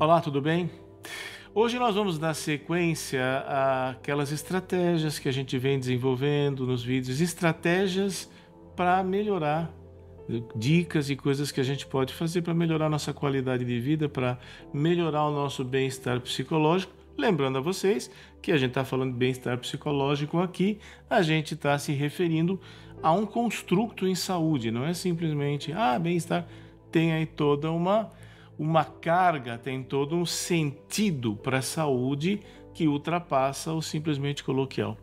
Olá, tudo bem? Hoje nós vamos dar sequência àquelas estratégias que a gente vem desenvolvendo nos vídeos, estratégias para melhorar, dicas e coisas que a gente pode fazer para melhorar nossa qualidade de vida, para melhorar o nosso bem-estar psicológico. Lembrando a vocês que a gente está falando de bem-estar psicológico aqui, a gente está se referindo a um construto em saúde, não é simplesmente, bem-estar, tem aí toda uma carga, tem todo um sentido para a saúde que ultrapassa o simplesmente coloquial.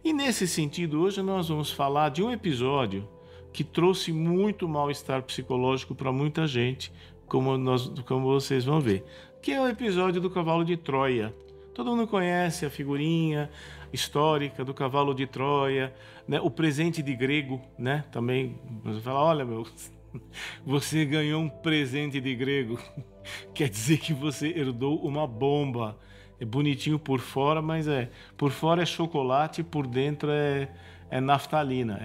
E nesse sentido, hoje nós vamos falar de um episódio que trouxe muito mal-estar psicológico para muita gente, como vocês vão ver, que é o episódio do cavalo de Troia. Todo mundo conhece a figurinha histórica do cavalo de Troia, né? O presente de grego, né? Também você fala, olha meu, você ganhou um presente de grego, quer dizer que você herdou uma bomba. É bonitinho por fora, mas por fora é chocolate, por dentro é naftalina,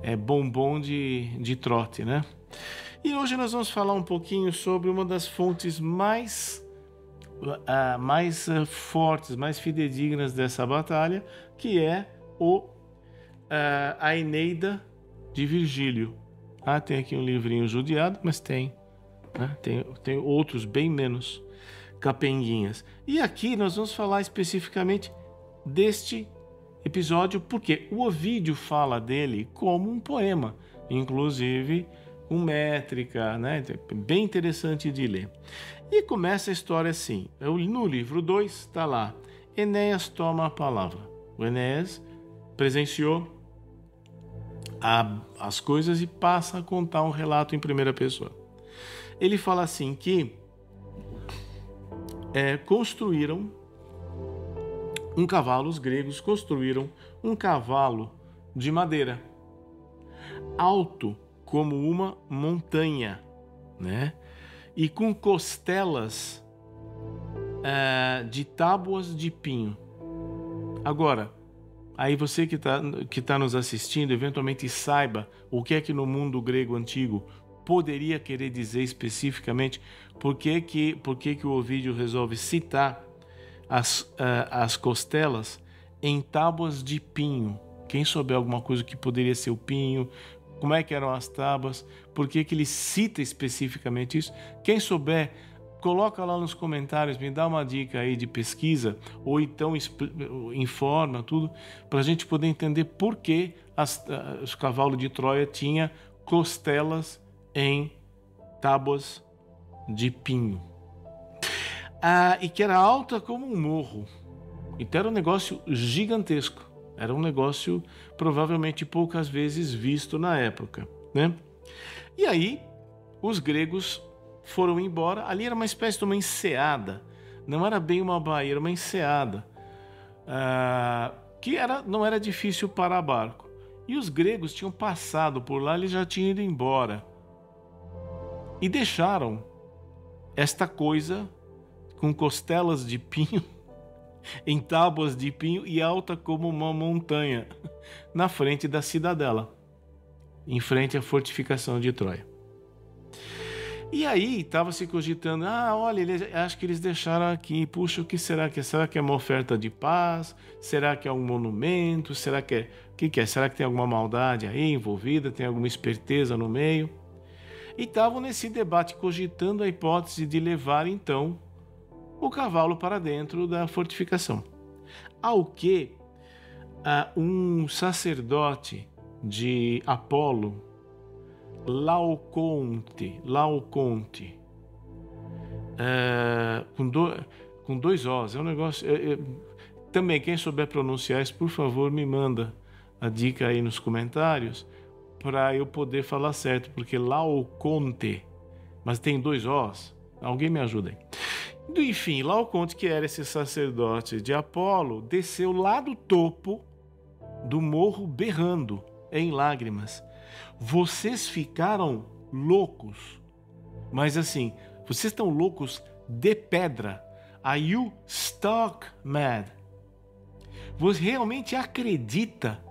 é bombom de trote, né? E hoje nós vamos falar um pouquinho sobre uma das fontes mais fortes, mais fidedignas dessa batalha, que é a Eneida de Virgílio. Tem aqui um livrinho judiado, mas tem, né? Tem outros bem menos capenguinhas. E aqui nós vamos falar especificamente deste episódio, porque o Ovídio fala dele como um poema, inclusive com métrica, né? Bem interessante de ler. E começa a história assim. No livro 2 está lá, Enéas toma a palavra. O Enéas presenciou as coisas e passa a contar um relato em primeira pessoa. Ele fala assim que construíram um cavalo, os gregos construíram um cavalo de madeira, alto como uma montanha, né? E com costelas de tábuas de pinho. Agora, aí você que tá nos assistindo, eventualmente saiba o que é que no mundo grego antigo poderia querer dizer especificamente, por que o Ovídio resolve citar as costelas em tábuas de pinho. Quem souber alguma coisa que poderia ser o pinho, como é que eram as tábuas, por que ele cita especificamente isso, quem souber, coloca lá nos comentários, me dá uma dica aí de pesquisa, ou então informa tudo, para a gente poder entender por que os cavalos de Troia tinham costelas em tábuas de pinho. E que era alta como um morro. Então era um negócio gigantesco. Era um negócio provavelmente poucas vezes visto na época, né? E aí os gregos foram embora. Ali era uma espécie de uma enseada. Não era bem uma baía, era uma enseada. Que não era difícil parar barco. E os gregos tinham passado por lá, eles já tinham ido embora. E deixaram esta coisa com costelas de pinho, em tábuas de pinho e alta como uma montanha, na frente da cidadela, em frente à fortificação de Troia. E aí estava se cogitando, olha, acho que eles deixaram aqui, puxa, o que será que é? Será que é uma oferta de paz? Será que é um monumento? Será que é? O que é? Será que tem alguma maldade aí envolvida? Tem alguma esperteza no meio? E estavam nesse debate cogitando a hipótese de levar então o cavalo para dentro da fortificação. Ao que um sacerdote de Apolo, Laoconte, com dois Os, é um negócio... também, quem souber pronunciar isso, por favor, me manda a dica aí nos comentários, para eu poder falar certo, porque Laoconte, mas tem dois Os, alguém me ajuda aí. Enfim, Laoconte, que era esse sacerdote de Apolo, desceu lá do topo do morro berrando em lágrimas. Vocês ficaram loucos, mas assim, vocês estão loucos de pedra. Are you stark mad? Você realmente acredita?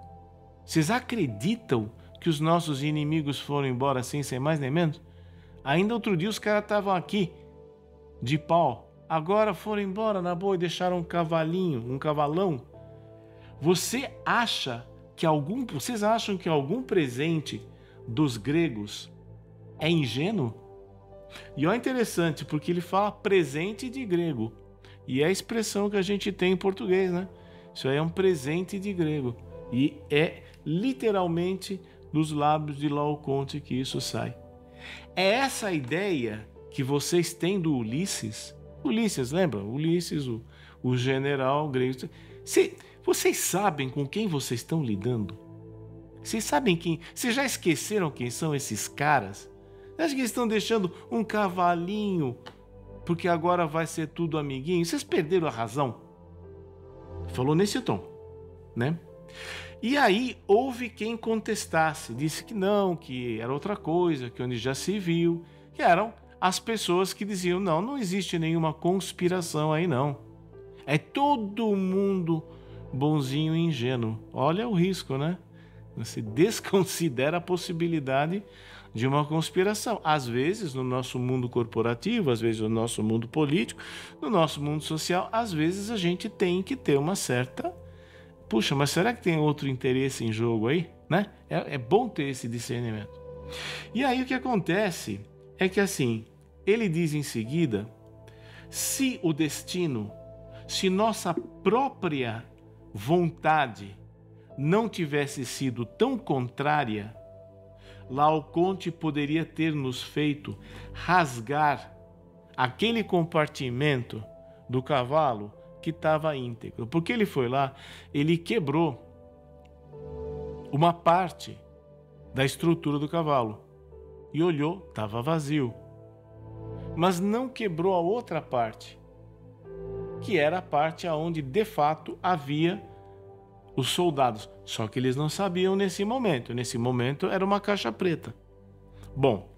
Vocês acreditam que os nossos inimigos foram embora assim, sem mais nem menos? Ainda outro dia os caras estavam aqui de pau, agora foram embora na boa e deixaram um cavalinho, um cavalão. Vocês acham que algum presente dos gregos é ingênuo? E olha, interessante, porque ele fala presente de grego. E é a expressão que a gente tem em português, né? Isso aí é um presente de grego. E é literalmente dos lábios de Laocoonte que isso sai. É essa a ideia que vocês têm do Ulisses? Ulisses, lembra? Ulisses, o general grego. Vocês sabem com quem vocês estão lidando? Vocês sabem quem? Vocês já esqueceram quem são esses caras? Acho que eles estão deixando um cavalinho porque agora vai ser tudo amiguinho. Vocês perderam a razão. Falou nesse tom, né? E aí houve quem contestasse, disse que não, que era outra coisa, que onde já se viu, que eram as pessoas que diziam, não existe nenhuma conspiração aí não. É todo mundo bonzinho e ingênuo. Olha o risco, né? Você desconsidera a possibilidade de uma conspiração. Às vezes, no nosso mundo corporativo, às vezes no nosso mundo político, no nosso mundo social, às vezes a gente tem que ter uma certa... Puxa, mas será que tem outro interesse em jogo aí? Né? É bom ter esse discernimento. E aí o que acontece é que assim, ele diz em seguida, se o destino, se nossa própria vontade não tivesse sido tão contrária, Laocoonte poderia ter nos feito rasgar aquele compartimento do cavalo que estava íntegro. Porque ele foi lá, ele quebrou uma parte da estrutura do cavalo e olhou, estava vazio. Mas não quebrou a outra parte, que era a parte onde de fato havia os soldados. Só que eles não sabiam nesse momento. Nesse momento era uma caixa preta. Bom,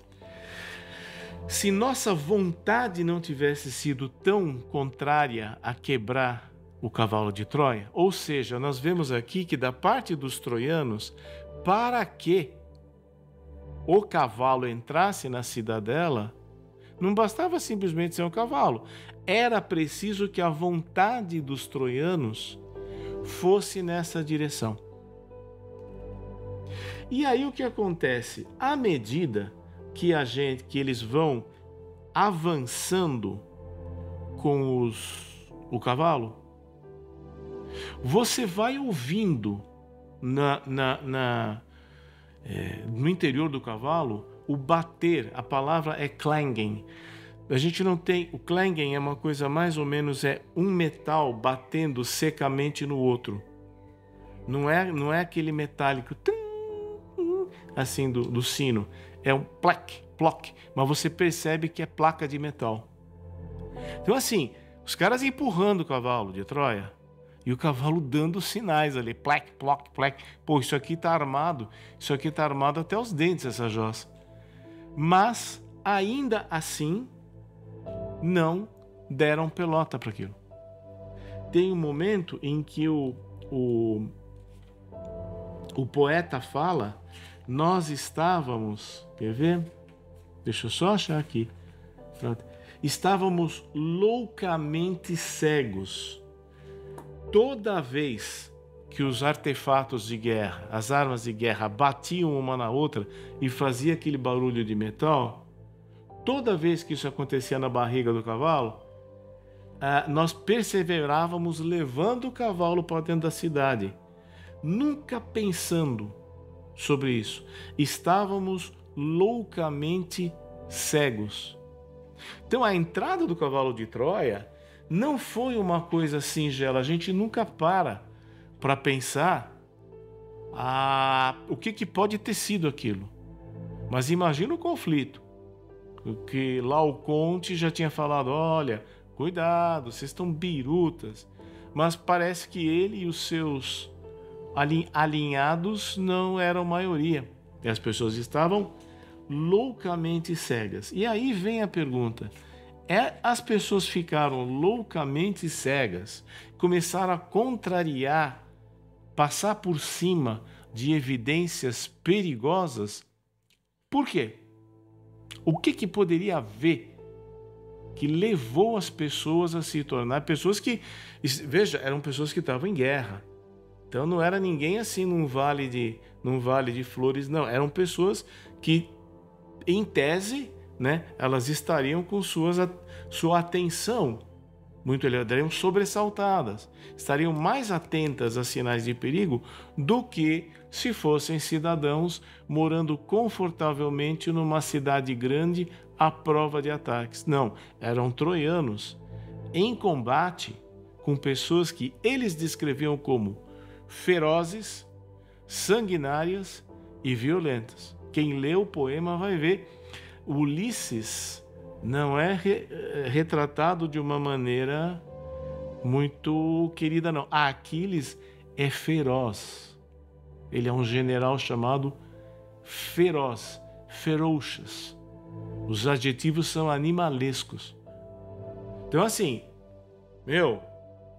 se nossa vontade não tivesse sido tão contrária a quebrar o cavalo de Troia, ou seja, nós vemos aqui que da parte dos troianos, para que o cavalo entrasse na cidadela, não bastava simplesmente ser um cavalo. Era preciso que a vontade dos troianos fosse nessa direção. E aí o que acontece? À medida que eles vão avançando com o cavalo, você vai ouvindo no interior do cavalo o bater. A palavra é clanging. A gente não tem... O clanging é uma coisa mais ou menos, é um metal batendo secamente no outro. Não é aquele metálico assim do sino. É um plac, ploc. Mas você percebe que é placa de metal. Então assim, os caras empurrando o cavalo de Troia e o cavalo dando sinais ali. Plac, ploc, plac. Pô, isso aqui tá armado. Isso aqui tá armado até os dentes, essa jossa. Mas, ainda assim, não deram pelota para aquilo. Tem um momento em que o poeta fala, nós estávamos, quer ver? Deixa eu só achar aqui. Pronto. Estávamos loucamente cegos. Toda vez que os artefatos de guerra, as armas de guerra batiam uma na outra e fazia aquele barulho de metal, toda vez que isso acontecia na barriga do cavalo, nós perseverávamos levando o cavalo para dentro da cidade, nunca pensando sobre isso. Estávamos loucamente cegos. Então a entrada do cavalo de Troia não foi uma coisa singela. A gente nunca para pensar o que pode ter sido aquilo. Mas imagina o conflito. Que Laocoonte já tinha falado, olha, cuidado, vocês estão birutas. Mas parece que ele e os seus alinhados não eram maioria. E as pessoas estavam loucamente cegas. E aí vem a pergunta. As pessoas ficaram loucamente cegas, começaram a contrariar, passar por cima de evidências perigosas. Por quê? O que poderia haver que levou as pessoas a se tornar pessoas que, veja, eram pessoas que estavam em guerra. Então não era ninguém assim num vale de flores, não. Eram pessoas que, em tese, né, elas estariam com sua atenção muito elevada, sobressaltadas, estariam mais atentas a sinais de perigo do que se fossem cidadãos morando confortavelmente numa cidade grande à prova de ataques. Não, eram troianos em combate com pessoas que eles descreviam como ferozes, sanguinárias e violentas. Quem lê o poema vai ver, Ulisses não é retratado de uma maneira muito querida, não. Aquiles é feroz. Ele é um general chamado feroz, ferocious. Os adjetivos são animalescos. Então, assim,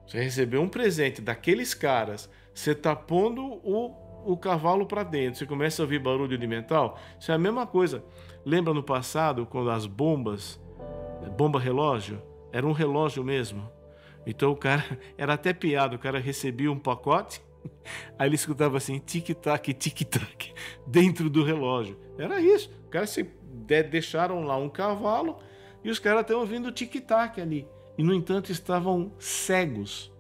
você recebeu um presente daqueles caras, você tá pondo o cavalo para dentro, você começa a ouvir barulho de metal, isso é a mesma coisa. Lembra no passado, quando as bomba relógio, era um relógio mesmo. Então o cara, era até piada, o cara recebia um pacote, aí ele escutava assim, tic-tac, tic-tac, dentro do relógio. Era isso, o cara deixaram lá um cavalo e os caras estão ouvindo tic-tac ali. E, no entanto, estavam cegos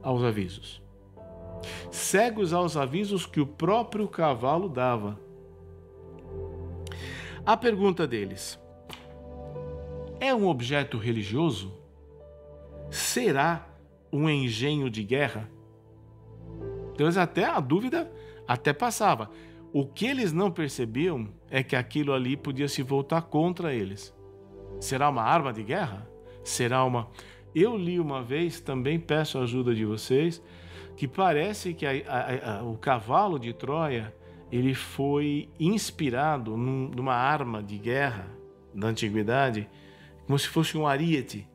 aos avisos. Cegos aos avisos que o próprio cavalo dava. A pergunta deles: é um objeto religioso? Será um engenho de guerra? Então, até a dúvida até passava. O que eles não percebiam é que aquilo ali podia se voltar contra eles. Será uma arma de guerra? Será uma... Eu li uma vez, também peço a ajuda de vocês, que parece que o cavalo de Troia, ele foi inspirado numa arma de guerra da antiguidade, como se fosse um ariete,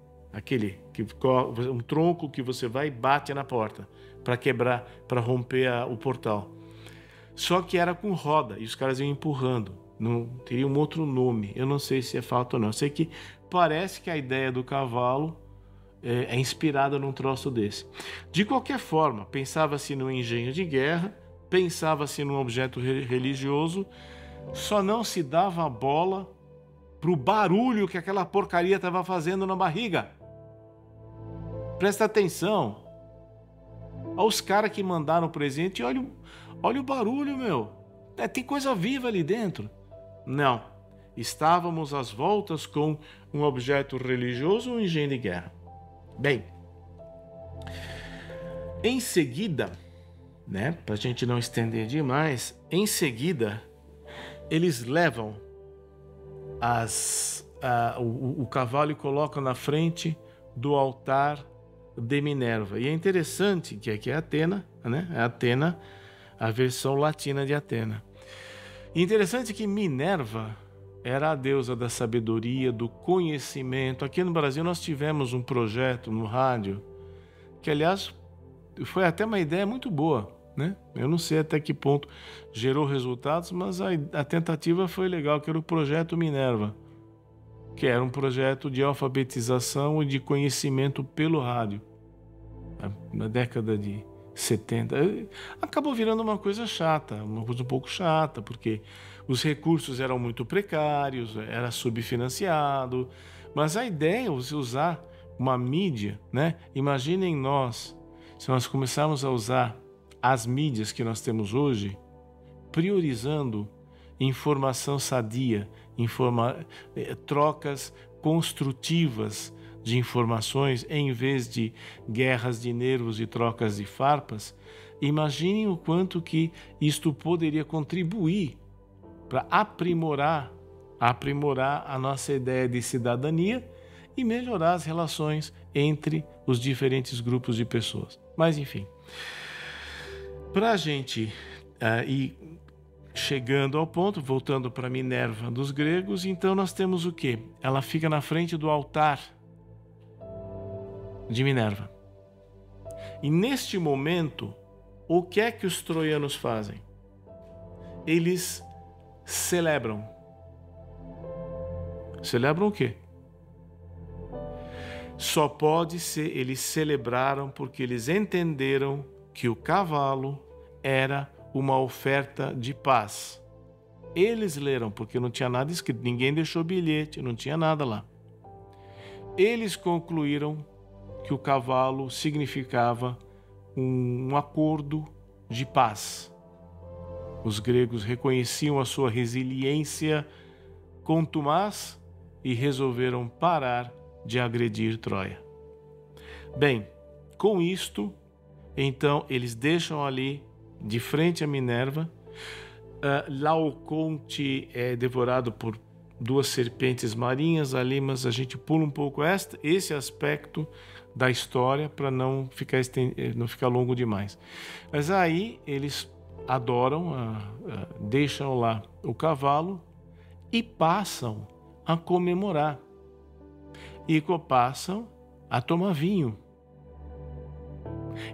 um tronco que você vai e bate na porta para quebrar, para romper o portal. Só que era com roda e os caras iam empurrando. Não teria um outro nome, eu não sei se é fato ou não. Eu sei que parece que a ideia do cavalo é inspirada num troço desse. De qualquer forma, pensava-se num engenho de guerra, pensava-se num objeto religioso, só não se dava bola pro barulho que aquela porcaria estava fazendo na barriga. Presta atenção. Olha os caras que mandaram o presente e olha o barulho, meu. Tem coisa viva ali dentro. Não. Estávamos às voltas com um objeto religioso ou um engenho de guerra. Bem, em seguida, né, para a gente não estender demais, em seguida eles levam o cavalo e colocam na frente do altar de Minerva. E é interessante que aqui é Atena, né? É Atena, a versão latina de Atena. E interessante que Minerva era a deusa da sabedoria, do conhecimento. Aqui no Brasil nós tivemos um projeto no rádio, que aliás foi até uma ideia muito boa, né? Eu não sei até que ponto gerou resultados, mas a tentativa foi legal, que era o Projeto Minerva, que era um projeto de alfabetização e de conhecimento pelo rádio. Na década de 70. Acabou virando uma coisa chata, uma coisa um pouco chata, porque os recursos eram muito precários, era subfinanciado, mas a ideia é você usar uma mídia, né? Imaginem nós, se nós começarmos a usar as mídias que nós temos hoje, priorizando informação sadia, trocas construtivas de informações, em vez de guerras de nervos e trocas de farpas. Imaginem o quanto que isto poderia contribuir para aprimorar a nossa ideia de cidadania e melhorar as relações entre os diferentes grupos de pessoas. Mas enfim, para a gente ir chegando ao ponto, voltando para Minerva dos gregos, então nós temos o quê? Ela fica na frente do altar de Minerva. E neste momento, o que é que os troianos fazem? Eles celebram. Celebram o quê? só pode ser, eles celebraram porque eles entenderam que o cavalo era uma oferta de paz. Eles leram, porque não tinha nada escrito, ninguém deixou bilhete, não tinha nada lá. Eles concluíram que o cavalo significava um acordo de paz. Os gregos reconheciam a sua resiliência contumaz e resolveram parar de agredir Troia. Bem, com isto, então, eles deixam ali de frente a Minerva. Laoconte é devorado por 2 serpentes marinhas ali, mas a gente pula um pouco esse aspecto da história para não ficar longo demais. Mas aí eles adoram, deixam lá o cavalo e passam a comemorar. E passam a tomar vinho.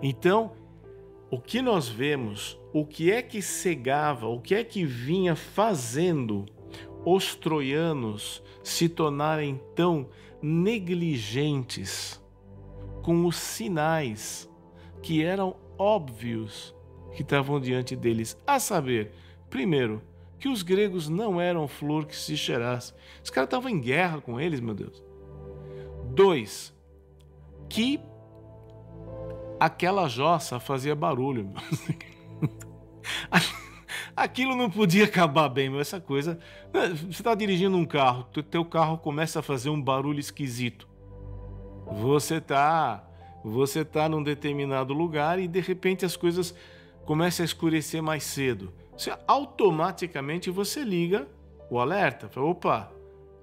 Então, o que nós vemos, o que é que cegava, o que é que vinha fazendo os troianos se tornarem tão negligentes com os sinais que eram óbvios que estavam diante deles, a saber, primeiro, que os gregos não eram flor que se cheirasse. Os caras estavam em guerra com eles, meu Deus. 2, que aquela jossa fazia barulho. Aquilo não podia acabar bem, mas essa coisa... Você está dirigindo um carro, teu carro começa a fazer um barulho esquisito. Você tá num determinado lugar e de repente as coisas começam a escurecer mais cedo. Automaticamente você liga o alerta. Fala, opa,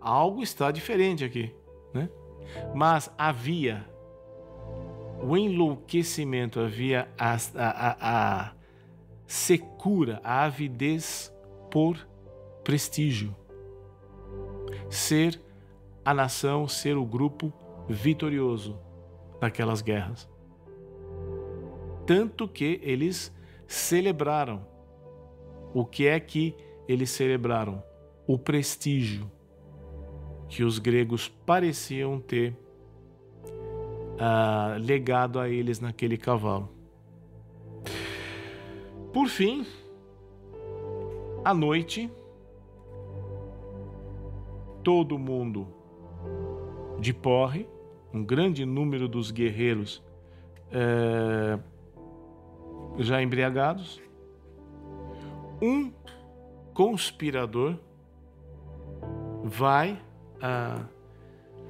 algo está diferente aqui, né? Mas havia o enlouquecimento, havia a secura, a avidez por prestígio. Ser a nação, ser o grupo vitorioso daquelas guerras. Tanto que eles celebraram. O que é que eles celebraram? O prestígio que os gregos pareciam ter legado a eles naquele cavalo. Por fim, à noite, todo mundo de porre, um grande número dos guerreiros já embriagados, um conspirador vai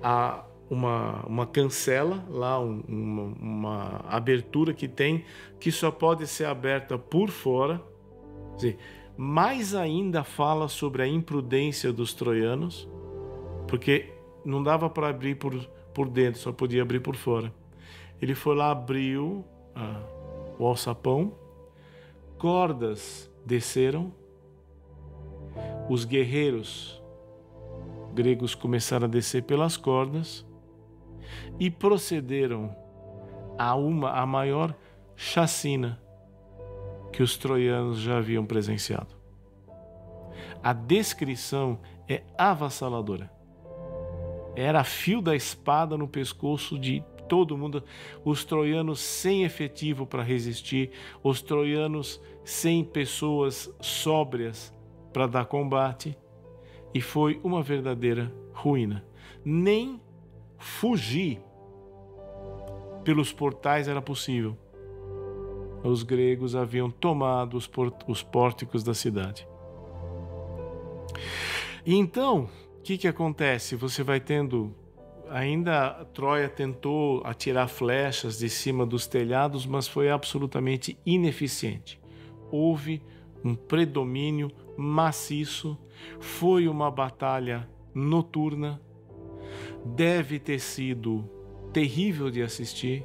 a uma cancela lá, uma abertura que tem, que só pode ser aberta por fora. Quer dizer, mais ainda fala sobre a imprudência dos troianos, porque não dava para abrir por dentro, só podia abrir por fora. Ele foi lá, abriu o alçapão, cordas desceram, os guerreiros gregos começaram a descer pelas cordas e procederam a maior chacina que os troianos já haviam presenciado. A descrição é avassaladora. Era fio da espada no pescoço de todo mundo, os troianos sem efetivo para resistir, os troianos sem pessoas sóbrias para dar combate, e foi uma verdadeira ruína. Nem fugir pelos portais era possível. Os gregos haviam tomado os pórticos da cidade. E então, o que acontece? Você vai tendo... Ainda Troia tentou atirar flechas de cima dos telhados, mas foi absolutamente ineficiente. Houve um predomínio maciço, foi uma batalha noturna, deve ter sido terrível de assistir,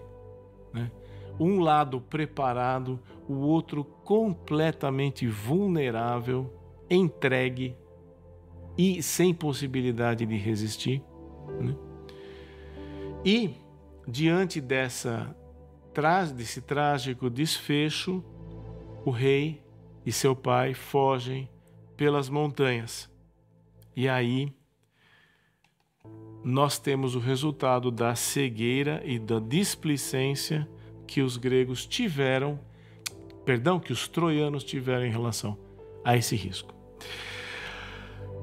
né? Um lado preparado, o outro completamente vulnerável, entregue e sem possibilidade de resistir, né? E, diante desse trágico desfecho, o rei e seu pai fogem pelas montanhas. E aí, nós temos o resultado da cegueira e da displicência que os gregos tiveram, que os troianos tiveram em relação a esse risco.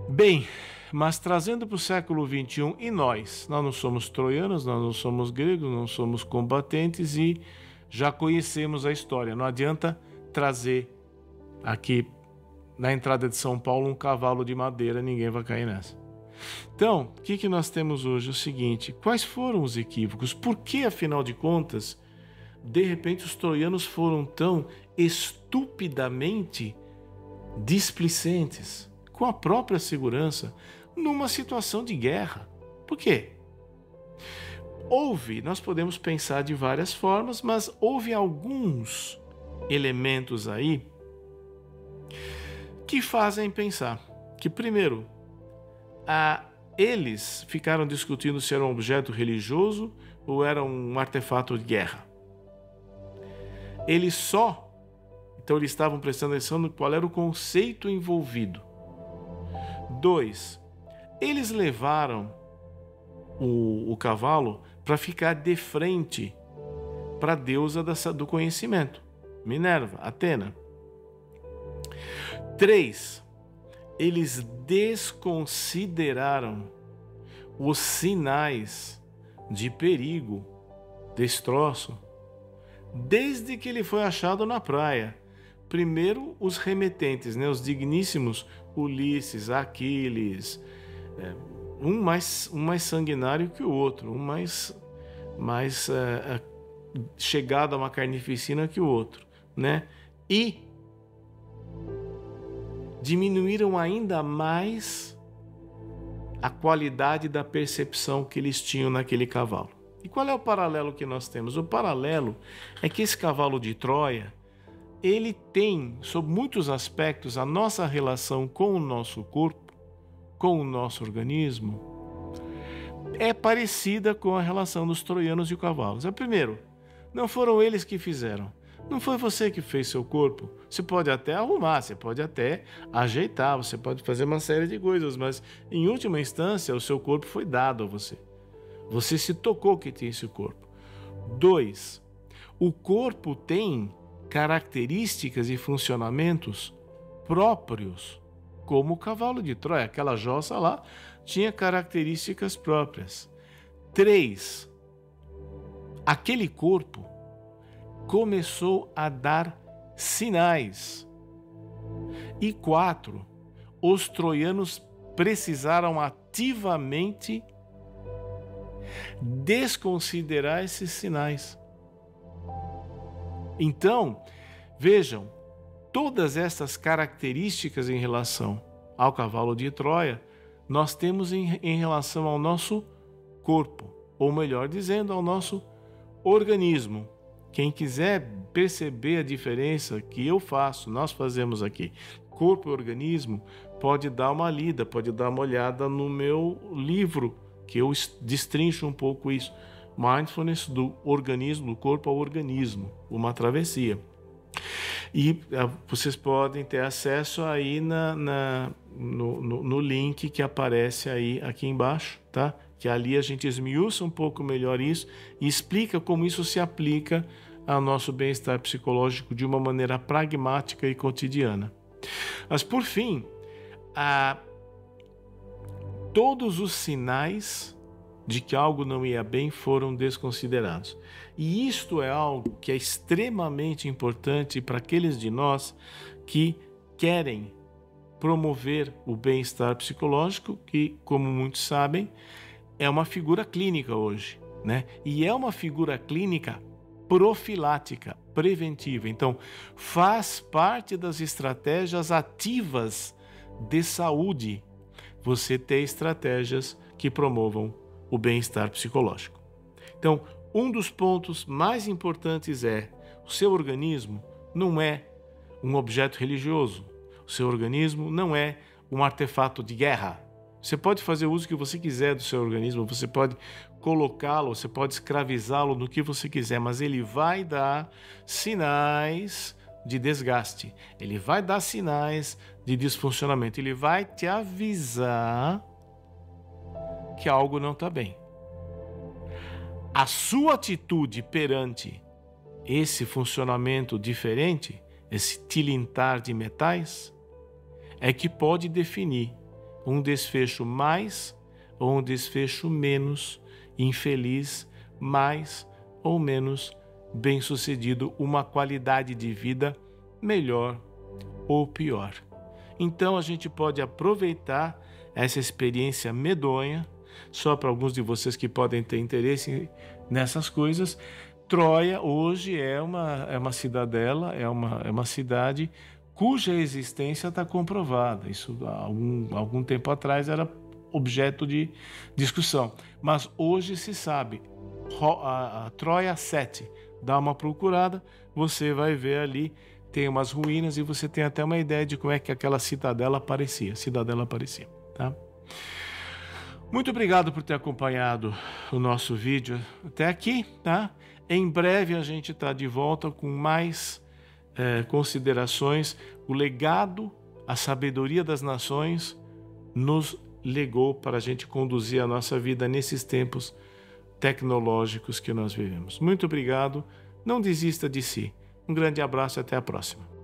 Bem, mas trazendo para o século XXI, e nós não somos troianos, nós não somos gregos, não somos combatentes e já conhecemos a história. Não adianta trazer aqui na entrada de São Paulo um cavalo de madeira, ninguém vai cair nessa. Então, o que nós temos hoje? O seguinte: quais foram os equívocos? Por que, afinal de contas, de repente os troianos foram tão estupidamente displicentes com a própria segurança numa situação de guerra? Por quê? Nós podemos pensar de várias formas, mas houve alguns elementos aí que fazem pensar que, primeiro, eles ficaram discutindo se era um objeto religioso ou era um artefato de guerra. Então eles estavam prestando atenção no qual era o conceito envolvido. 2, eles levaram o cavalo para ficar de frente para a deusa do conhecimento, Minerva, Atena. 3, eles desconsideraram os sinais de perigo desse troço desde que ele foi achado na praia. Primeiro, os remetentes, os digníssimos Ulisses, Aquiles, um mais sanguinário que o outro, um mais chegado a uma carnificina que o outro, E diminuíram ainda mais a qualidade da percepção que eles tinham naquele cavalo. E qual é o paralelo que nós temos? O paralelo é que esse cavalo de Troia, ele tem, sob muitos aspectos, a nossa relação com o nosso corpo, com o nosso organismo, é parecida com a relação dos troianos e os cavalos. Primeiro, não foram eles que fizeram. Não foi você que fez seu corpo. Você pode até arrumar, você pode até ajeitar, você pode fazer uma série de coisas, mas em última instância o seu corpo foi dado a você. Você se tocou que tinha esse corpo. 2, o corpo tem características e funcionamentos próprios, como o cavalo de Troia. Aquela jossa lá tinha características próprias. 3, aquele corpo começou a dar sinais. E 4, os troianos precisaram ativamente desconsiderar esses sinais. Então, vejam, todas essas características em relação ao cavalo de Troia, nós temos em relação ao nosso corpo, ou melhor dizendo, ao nosso organismo. Quem quiser perceber a diferença que nós fazemos aqui, corpo e organismo, pode dar uma lida, pode dar uma olhada no meu livro, que eu destrincho um pouco isso. Mindfulness do organismo, do corpo ao organismo, uma travessia. E vocês podem ter acesso aí no link que aparece aí aqui embaixo, tá? Que ali a gente esmiuça um pouco melhor isso e explica como isso se aplica ao nosso bem-estar psicológico de uma maneira pragmática e cotidiana. Mas, por fim, todos os sinais de que algo não ia bem foram desconsiderados. E isto é algo que é extremamente importante para aqueles de nós que querem promover o bem-estar psicológico, que, como muitos sabem, é uma figura clínica hoje, E é uma figura clínica profilática, preventiva. Então, faz parte das estratégias ativas de saúde você ter estratégias que promovam o bem-estar psicológico. Então, um dos pontos mais importantes é: o seu organismo não é um objeto religioso, o seu organismo não é um artefato de guerra. Você pode fazer o uso que você quiser do seu organismo, você pode colocá-lo, você pode escravizá-lo no que você quiser, mas ele vai dar sinais de desgaste, ele vai dar sinais de disfuncionamento, ele vai te avisar que algo não está bem. A sua atitude perante esse funcionamento diferente, esse tilintar de metais, é que pode definir um desfecho mais ou um desfecho menos infeliz, mais ou menos bem-sucedido, uma qualidade de vida melhor ou pior. Então a gente pode aproveitar essa experiência medonha, só para alguns de vocês que podem ter interesse nessas coisas. Troia hoje é uma cidadela, é uma cidade cuja existência está comprovada. Isso há algum tempo atrás era objeto de discussão. Mas hoje se sabe. A Troia 7, dá uma procurada, você vai ver ali, tem umas ruínas e você tem até uma ideia de como é que aquela cidadela parecia. Tá? Muito obrigado por ter acompanhado o nosso vídeo até aqui, tá? Em breve a gente está de volta com mais considerações. O legado, a sabedoria das nações nos legou para a gente conduzir a nossa vida nesses tempos tecnológicos que nós vivemos. Muito obrigado, não desista de si. Um grande abraço e até a próxima.